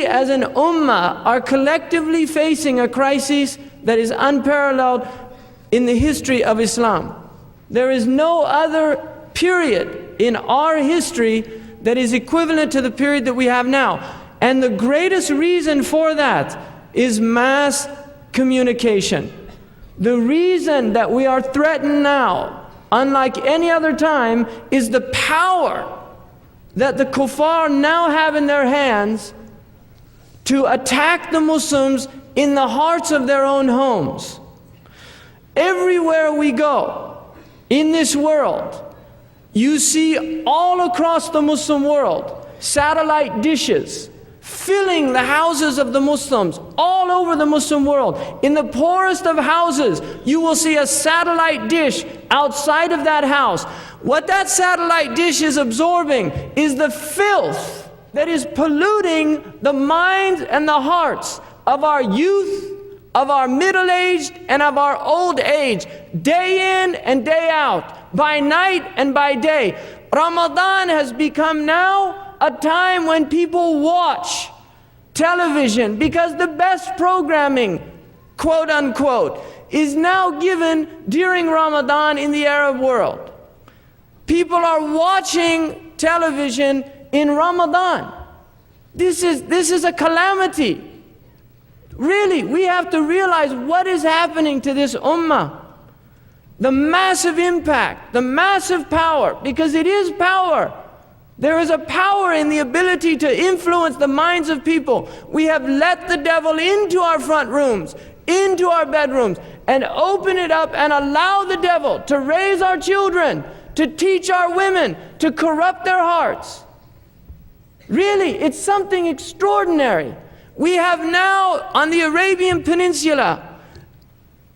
as an ummah are collectively facing a crisis that is unparalleled in the history of Islam. There is no other period in our history that is equivalent to the period that we have now. And the greatest reason for that is mass communication. The reason that we are threatened now, unlike any other time, is the power that the kuffar now have in their hands to attack the Muslims in the hearts of their own homes. Everywhere we go in this world, you see all across the Muslim world satellite dishes filling the houses of the Muslims all over the Muslim world. In the poorest of houses, you will see a satellite dish outside of that house. What that satellite dish is absorbing is the filth that is polluting the minds and the hearts of our youth, of our middle-aged, and of our old age, day in and day out, by night and by day. Ramadan has become now a time when people watch television because the best programming, quote unquote, is now given during Ramadan in the Arab world. People are watching television in Ramadan. This is a calamity. Really, we have to realize what is happening to this ummah. The massive impact, the massive power, because it is power. There is a power in the ability to influence the minds of people. We have let the devil into our front rooms, into our bedrooms, and open it up and allow the devil to raise our children, to teach our women, to corrupt their hearts. Really, it's something extraordinary. We have now on the Arabian Peninsula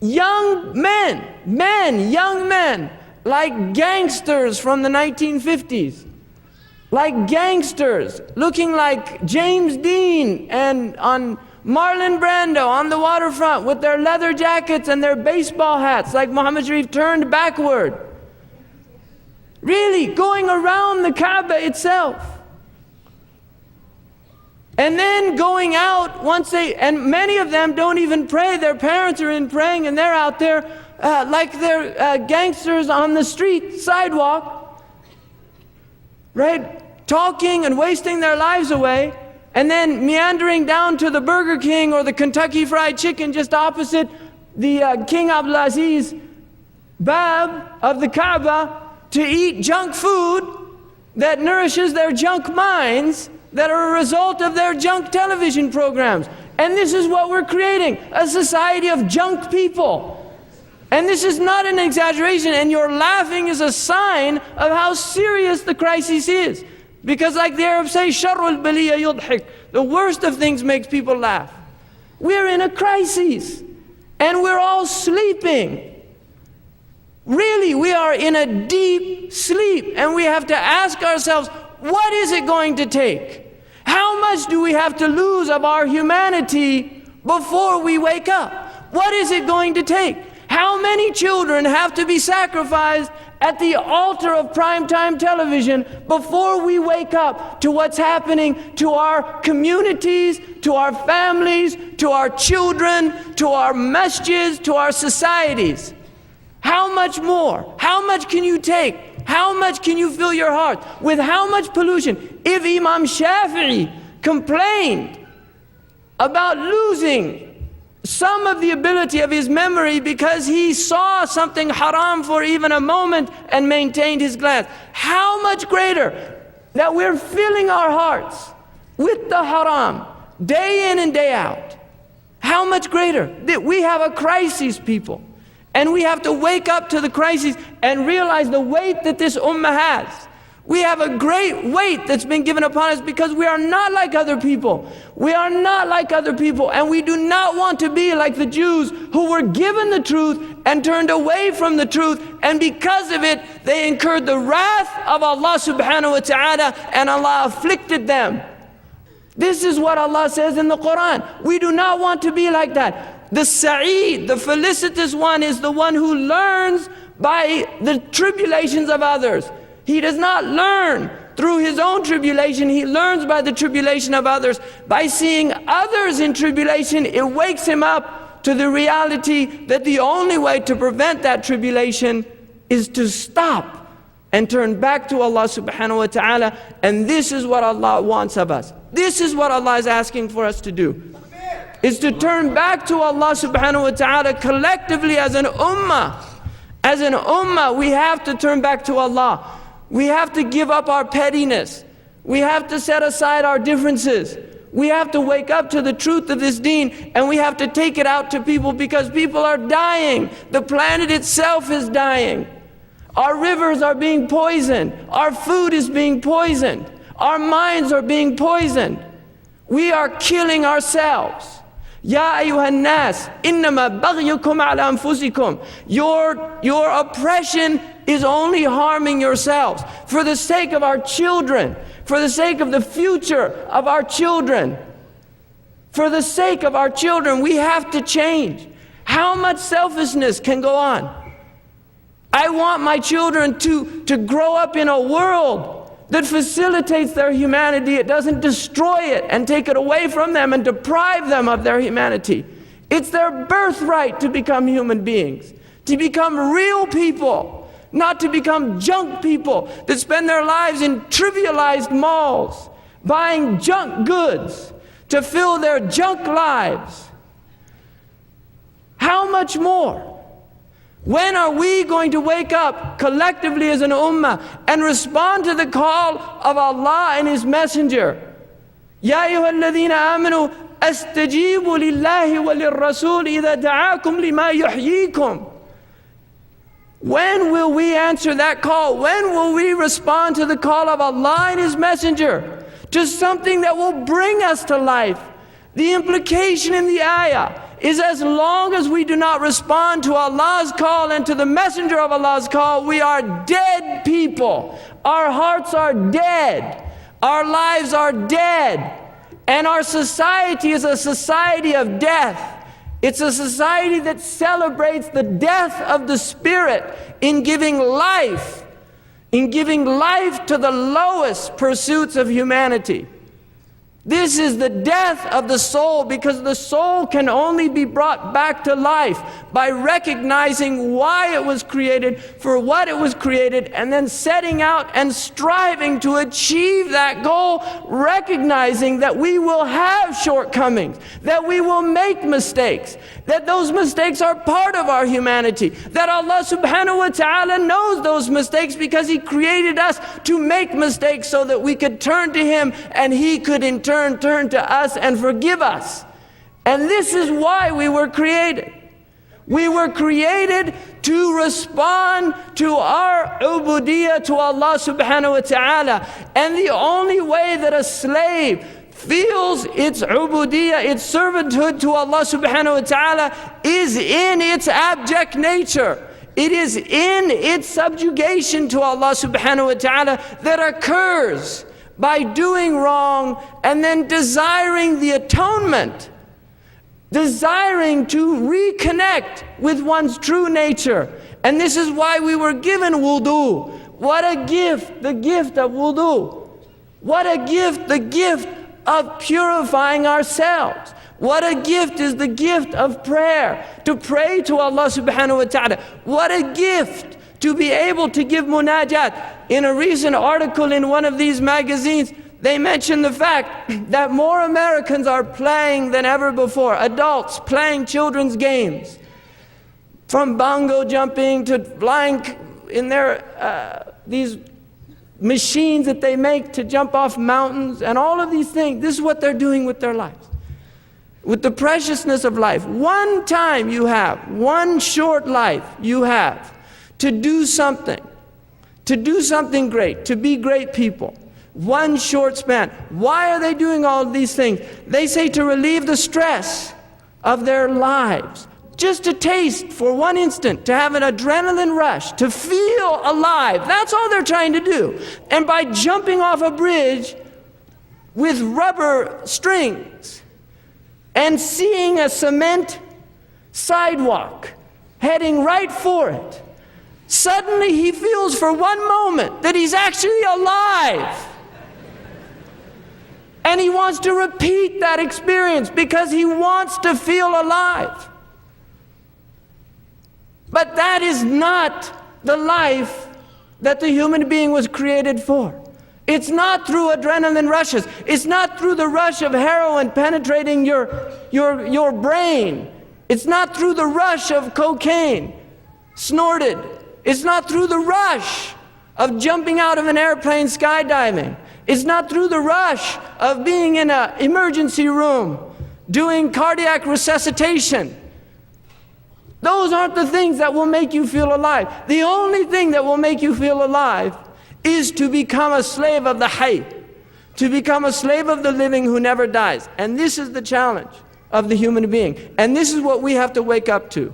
young men, young men, like gangsters from the 1950s. Like gangsters, looking like James Dean and on Marlon Brando on the waterfront with their leather jackets and their baseball hats, like Muhammad Sharif turned backward. Really, going around the Kaaba itself. And then going out and many of them don't even pray. Their parents are in praying and they're out there like they're gangsters on the street, sidewalk, right? Talking and wasting their lives away, and then meandering down to the Burger King or the Kentucky Fried Chicken just opposite the King Abdulaziz Bab of the Kaaba to eat junk food that nourishes their junk minds that are a result of their junk television programs. And this is what we're creating, a society of junk people. And this is not an exaggeration, and your laughing is a sign of how serious the crisis is. Because like the Arabs say, sharrul baliya yudhik, the worst of things makes people laugh. We're in a crisis, and we're all sleeping. Really, we are in a deep sleep, and we have to ask ourselves, what is it going to take? How much do we have to lose of our humanity before we wake up? What is it going to take? How many children have to be sacrificed at the altar of primetime television before we wake up to what's happening to our communities, to our families, to our children, to our masjids, to our societies? How much more? How much can you take? How much can you fill your heart? With how much pollution? If Imam Shafi'i complained about losing some of the ability of his memory because he saw something haram for even a moment and maintained his glance, how much greater that we're filling our hearts with the haram day in and day out. How much greater that we have a crisis, people. And we have to wake up to the crisis and realize the weight that this ummah has. We have a great weight that's been given upon us because we are not like other people. We are not like other people, and we do not want to be like the Jews who were given the truth and turned away from the truth, and because of it, they incurred the wrath of Allah subhanahu wa ta'ala, and Allah afflicted them. This is what Allah says in the Quran. We do not want to be like that. The Sa'id, the felicitous one, is the one who learns by the tribulations of others. He does not learn through his own tribulation. He learns by the tribulation of others. By seeing others in tribulation, it wakes him up to the reality that the only way to prevent that tribulation is to stop and turn back to Allah subhanahu wa ta'ala. And this is what Allah wants of us. This is what Allah is asking for us to do, is to turn back to Allah subhanahu wa ta'ala collectively as an ummah. As an ummah, we have to turn back to Allah. We have to give up our pettiness. We have to set aside our differences. We have to wake up to the truth of this deen, and we have to take it out to people, because people are dying. The planet itself is dying. Our rivers are being poisoned. Our food is being poisoned. Our minds are being poisoned. We are killing ourselves. Ya ayyuhan nas, innama baghyukum ala anfusikum. Your oppression is only harming yourselves. For the sake of our children, for the sake of the future of our children, for the sake of our children, we have to change. How much selfishness can go on? I want my children to grow up in a world that facilitates their humanity. It doesn't destroy it and take it away from them and deprive them of their humanity. It's their birthright to become human beings, to become real people, not to become junk people that spend their lives in trivialized malls, buying junk goods to fill their junk lives. How much more? When are we going to wake up collectively as an ummah and respond to the call of Allah and His Messenger? Ya ayyuhalladhina amanu astajibu lillahi wa lirrasul idha da'akum lima yuhyikum. When will we answer that call? When will we respond to the call of Allah and His Messenger, to something that will bring us to life? The implication in the ayah is, as long as we do not respond to Allah's call and to the Messenger of Allah's call, we are dead people. Our hearts are dead. Our lives are dead. And our society is a society of death. It's a society that celebrates the death of the spirit in giving life to the lowest pursuits of humanity. This is the death of the soul, because the soul can only be brought back to life by recognizing why it was created, for what it was created, and then setting out and striving to achieve that goal, recognizing that we will have shortcomings, that we will make mistakes, that those mistakes are part of our humanity, that Allah subhanahu wa ta'ala knows those mistakes because He created us to make mistakes so that we could turn to Him and He could in turn turn to us and forgive us. And this is why we were created. We were created to respond to our ubudiyah to Allah subhanahu wa ta'ala. And the only way that a slave feels its ubudiyah, its servanthood to Allah subhanahu wa ta'ala, is in its abject nature. It is in its subjugation to Allah subhanahu wa ta'ala that occurs by doing wrong and then desiring the atonement, desiring to reconnect with one's true nature. And this is why we were given wudu. What a gift, the gift of wudu. What a gift, the gift of purifying ourselves. What a gift is the gift of prayer, to pray to Allah subhanahu wa ta'ala. What a gift to be able to give munajat. In a recent article in one of these magazines, they mentioned the fact that more Americans are playing than ever before, adults playing children's games, from bongo jumping to flying in their these machines that they make to jump off mountains, and all of these things. This is what they're doing with their lives, with the preciousness of life. One time you have, one short life you have to do something great, to be great people. One short span. Why are they doing all of these things? They say to relieve the stress of their lives, just to taste for one instant, to have an adrenaline rush, to feel alive. That's all they're trying to do. And by jumping off a bridge with rubber strings and seeing a cement sidewalk, heading right for it, suddenly he feels for one moment that he's actually alive. And he wants to repeat that experience because he wants to feel alive. But that is not the life that the human being was created for. It's not through adrenaline rushes. It's not through the rush of heroin penetrating your brain. It's not through the rush of cocaine snorted. It's not through the rush of jumping out of an airplane skydiving. It's not through the rush of being in an emergency room doing cardiac resuscitation. Those aren't the things that will make you feel alive. The only thing that will make you feel alive is to become a slave of the hayy, to become a slave of the living who never dies. And this is the challenge of the human being. And this is what we have to wake up to.